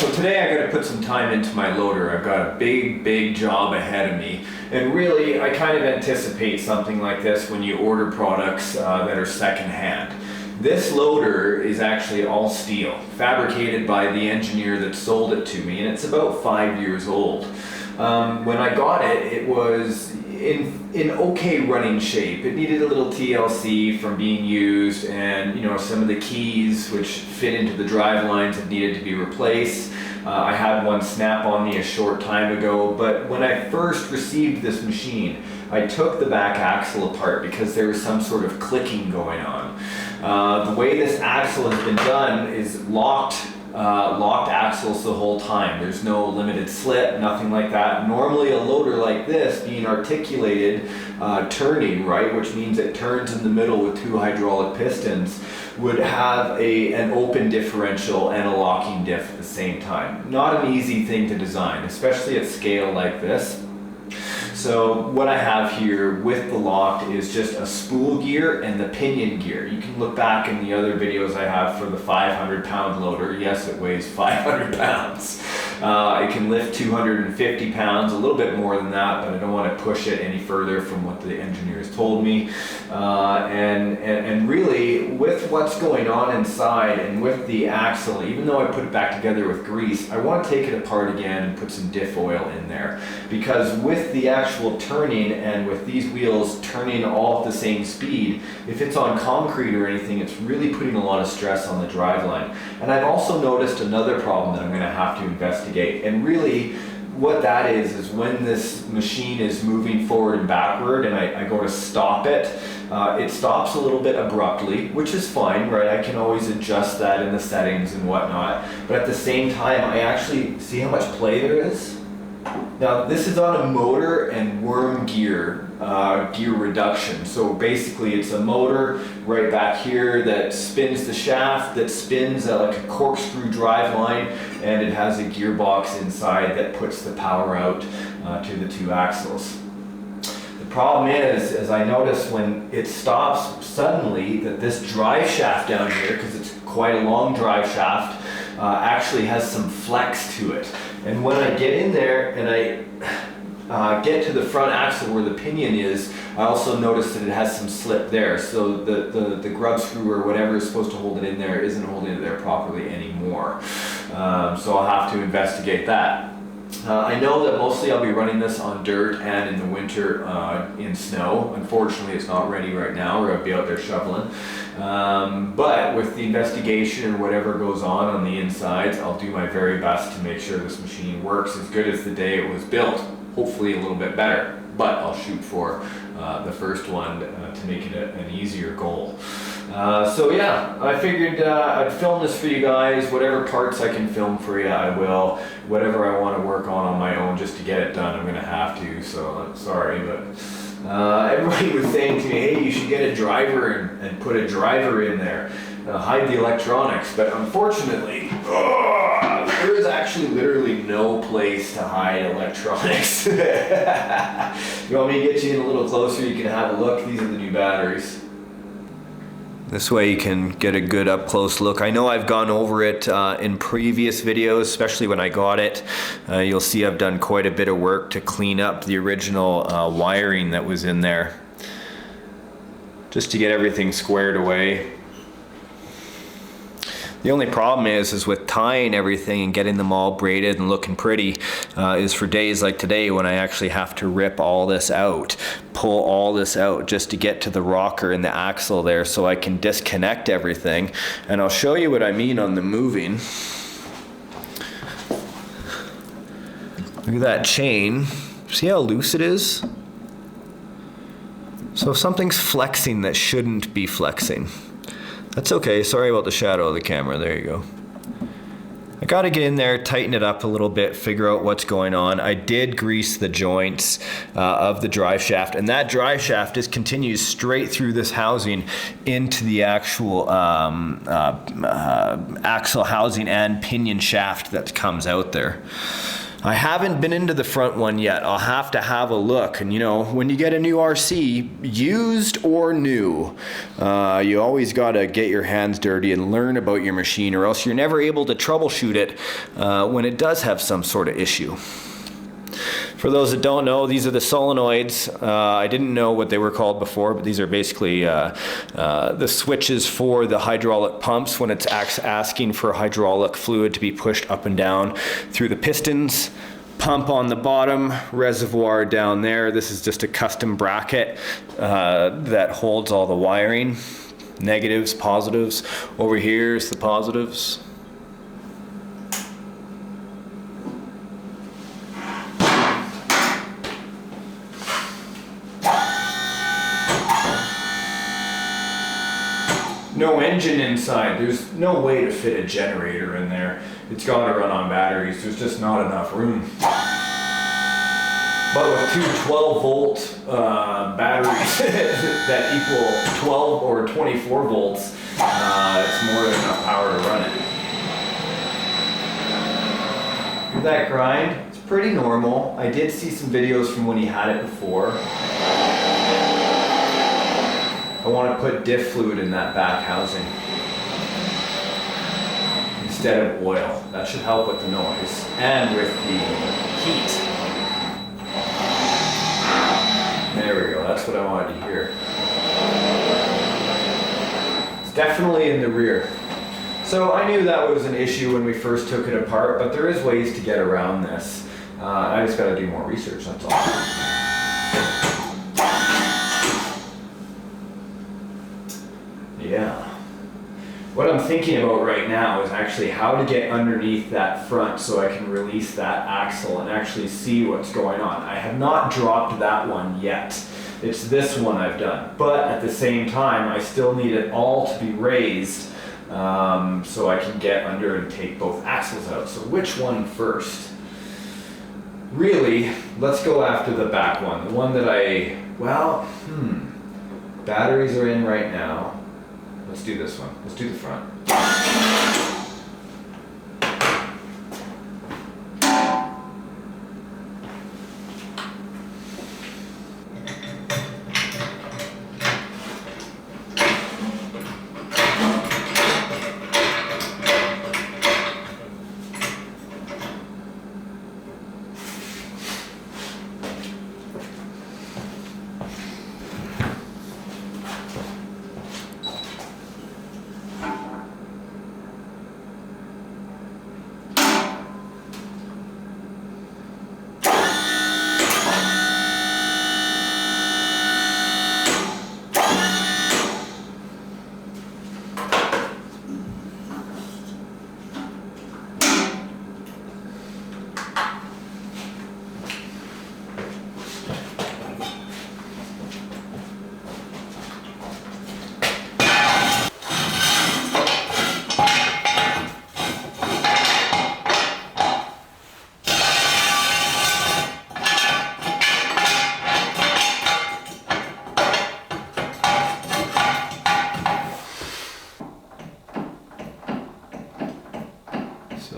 So today I got to put some time into my loader. I've got a big job ahead of me. And really, I kind of anticipate something like this when you order products that are secondhand. This loader is actually all steel, fabricated by the engineer that sold it to me, and it's about 5 years old. When I got it, it was in okay running shape. It needed a little TLC from being used, and some of the keys which fit into the drive lines have needed to be replaced. I had one snap on me a short time ago, but when I first received this machine, I took the back axle apart because there was some sort of clicking going on. The way this axle has been done is locked axles the whole time. There's no limited slip, nothing like that. Normally a loader like this, being articulated, turning, right, which means it turns in the middle with two hydraulic pistons, would have an open differential and a locking diff at the same time. Not an easy thing to design, especially at scale like this. So what I have here with the lock is just a spool gear and the pinion gear. You can look back in the other videos I have for the 500-pound loader. Yes, it weighs 500 pounds. It can lift 250 pounds, a little bit more than that, but I don't want to push it any further from what the engineers told me. And really, with what's going on inside and with the axle, even though I put it back together with grease, I want to take it apart again and put some diff oil in there. Because with the actual turning and with these wheels turning all at the same speed, if it's on concrete or anything, it's really putting a lot of stress on the driveline. And I've also noticed another problem that I'm going to have to investigate. And really, what that is when this machine is moving forward and backward and I go to stop it, it stops a little bit abruptly, which is fine, right? I can always adjust that in the settings and whatnot. But at the same time, I actually see how much play there is. Now this is on a motor and worm gear, gear reduction. So basically it's a motor right back here that spins the shaft, that spins like a corkscrew drive line, and it has a gearbox inside that puts the power out to the two axles. The problem is, as I notice when it stops suddenly, that this drive shaft down here, because it's quite a long drive shaft, actually has some flex to it. And when I get in there and I get to the front axle where the pinion is, I also notice that it has some slip there. So the grub screw or whatever is supposed to hold it in there isn't holding it there properly anymore. So I'll have to investigate that. I know that mostly I'll be running this on dirt and in the winter in snow. Unfortunately, it's not ready right now, or I'll be out there shoveling. But with the investigation or whatever goes on the insides, I'll do my very best to make sure this machine works as good as the day it was built. Hopefully a little bit better, but I'll shoot for the first one to make it an easier goal. So yeah, I figured I'd film this for you guys. Whatever parts I can film for you, I will. Whatever I want to work on my own just to get it done, I'm going to have to, so I'm sorry, but everybody was saying to me, hey, you should get a driver and put a driver in there, hide the electronics, but unfortunately, there is actually literally no place to hide electronics. You want me to get you in a little closer? You can have a look. These are the new batteries. This way you can get a good up close look. I know I've gone over it in previous videos, especially when I got it. You'll see I've done quite a bit of work to clean up the original wiring that was in there, just to get everything squared away. The only problem is with tying everything and getting them all braided and looking pretty is for days like today when I actually have to rip all this out, pull all this out just to get to the rocker and the axle there so I can disconnect everything. And I'll show you what I mean on the moving. Look at that chain. See how loose it is? So if something's flexing that shouldn't be flexing. That's okay, sorry about the shadow of the camera, there you go. I gotta get in there, tighten it up a little bit, figure out what's going on. I did grease the joints of the drive shaft, and that drive shaft just continues straight through this housing into the actual axle housing and pinion shaft that comes out there. I haven't been into the front one yet. I'll have to have a look. And you know, when you get a new RC, used or new, you always gotta get your hands dirty and learn about your machine, or else you're never able to troubleshoot it when it does have some sort of issue. For those that don't know, these are the solenoids. I didn't know what they were called before, but these are basically the switches for the hydraulic pumps when it's asking for hydraulic fluid to be pushed up and down through the pistons. Pump on the bottom, reservoir down there. This is just a custom bracket that holds all the wiring. Negatives, positives. Over here is the positives. No engine inside. There's no way to fit a generator in there. It's got to run on batteries. There's just not enough room. But with two 12-volt batteries that equal 12 or 24 volts, it's more than enough power to run it. Hear that grind? It's pretty normal. I did see some videos from when he had it before. I want to put diff fluid in that back housing instead of oil. That should help with the noise and with the heat. There we go, that's what I wanted to hear. It's definitely in the rear. So I knew that was an issue when we first took it apart, but there is ways to get around this. I just got to do more research, that's all. Yeah. What I'm thinking about right now is actually how to get underneath that front so I can release that axle and actually see what's going on. I have not dropped that one yet. It's this one I've done. But at the same time, I still need it all to be raised so I can get under and take both axles out. So which one first? Really, let's go after the back one. The one that batteries are in right now. Let's do this one. Let's do the front.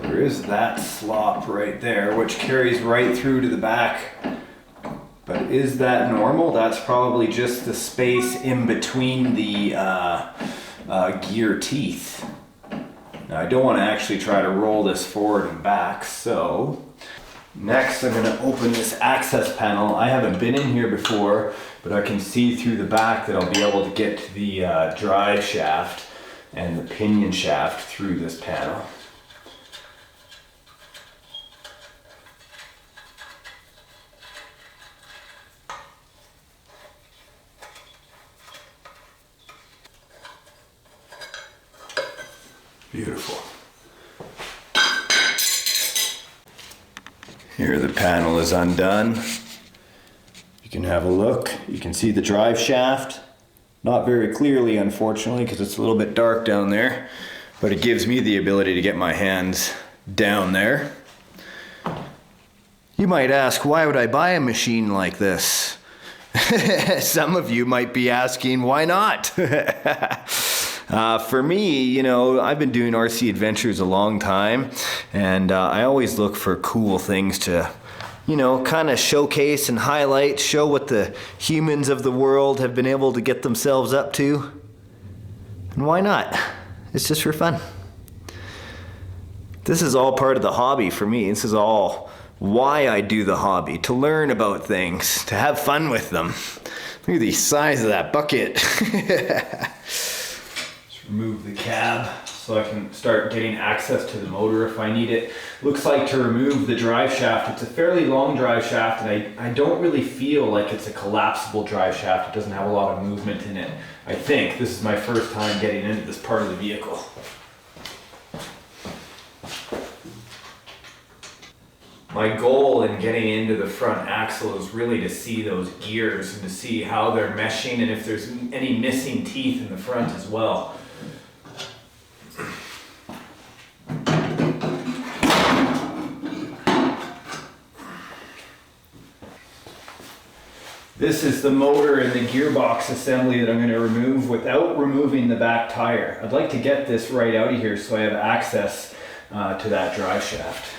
There is that slop right there, which carries right through to the back. But is that normal? That's probably just the space in between the gear teeth. Now I don't want to actually try to roll this forward and back, so next I'm going to open this access panel. I haven't been in here before, but I can see through the back that I'll be able to get to the drive shaft and the pinion shaft through this panel. Beautiful. Here the panel is undone. You can have a look. You can see the drive shaft. Not very clearly, unfortunately, because it's a little bit dark down there, but it gives me the ability to get my hands down there. You might ask, why would I buy a machine like this? Some of you might be asking, why not? For me, you know, I've been doing RC adventures a long time, and I always look for cool things to, you know, kind of showcase and highlight, show what the humans of the world have been able to get themselves up to. And why not? It's just for fun. This is all part of the hobby for me. This is all why I do the hobby, to learn about things, to have fun with them. Look at the size of that bucket. Just remove the cab so I can start getting access to the motor if I need it. Looks like to remove the drive shaft. It's a fairly long drive shaft, and I don't really feel like it's a collapsible drive shaft. It doesn't have a lot of movement in it. I think this is my first time getting into this part of the vehicle. My goal in getting into the front axle is really to see those gears and to see how they're meshing and if there's any missing teeth in the front as well. This is the motor and the gearbox assembly that I'm going to remove without removing the back tire. I'd like to get this right out of here so I have access to that drive shaft.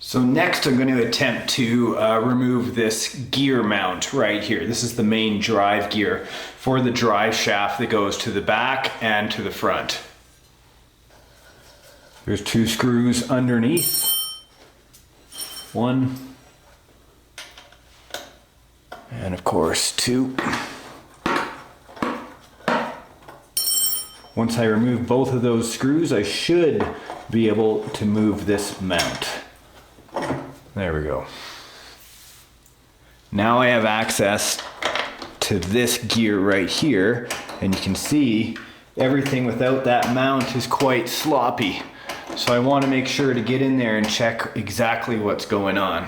So next I'm going to attempt to remove this gear mount right here. This is the main drive gear for the drive shaft that goes to the back and to the front. There's 2 screws underneath. 1. And of course 2. Once I remove both of those screws, I should be able to move this mount. There we go. Now I have access to this gear right here, and you can see everything without that mount is quite sloppy. So I want to make sure to get in there and check exactly what's going on.